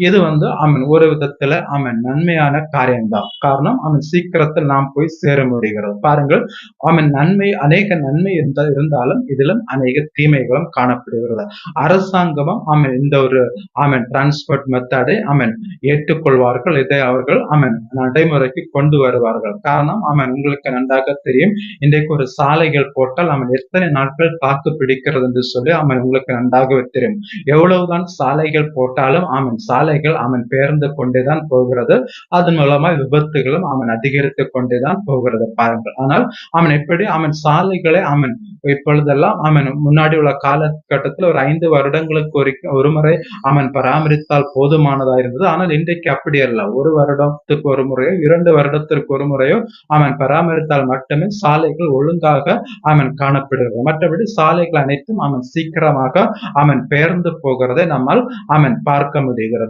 இது ஒரு விதத்துல நன்மையான காரியம்தான். காரணம் சீக்கிரத்தில் நாம் போய் சேர முடிகிறது. பாருங்கள், அநேக நன்மை இருந்தாலும் இதிலும் அநேக தீமைகளும் காணப்படுகிறது. அரசாங்கமும் இந்த ஒரு டிரான்ஸ்போர்ட் மெத்தடை ஏற்றுக்கொள்வார்கள். இதை அவர்கள் நடைமுறைக்கு கொண்டு வருவார்கள். காரணம் உங்களுக்கு நன்றாக தெரியும், இன்றைக்கு ஒரு சாலைகள் போட்டால் எத்தனை நாட்கள் தாக்கு பிடிக்கிறது என்று சொல்லி உங்களுக்கு நன்றாகவே தெரியும். எவ்வளவுதான் சாலைகள் போட்டாலும் சாலைகள் பெயர்ந்து கொண்டேதான் போகிறது. அதன் மூலமா விபத்துகளும் அதிகரித்துக் கொண்டேதான் போகிறது. பாருங்கள், ஆனால் எப்படி சாலைகளை இப்பொழுதெல்லாம் முன்னாடி உள்ள காலகட்டத்தில் ஒரு 5 வருடங்களுக்கு ஒரு முறை பராமரித்தால் போதுமானதா இருந்தது. ஆனால் இன்றைக்கு அப்படி அல்ல. 1 வருடத்துக்கு ஒரு முறையோ 2 வருடத்திற்கு ஒரு முறையோ பராமரித்தால் மட்டுமே சாலைகள் ஒழுங்காக காணப்படுகிறது. மற்றபடி சாலைகள் அனைத்தும் சீக்கிரமாக பெயர்ந்து போகிறதை நம்மால் பார்க்க முடிகிறது.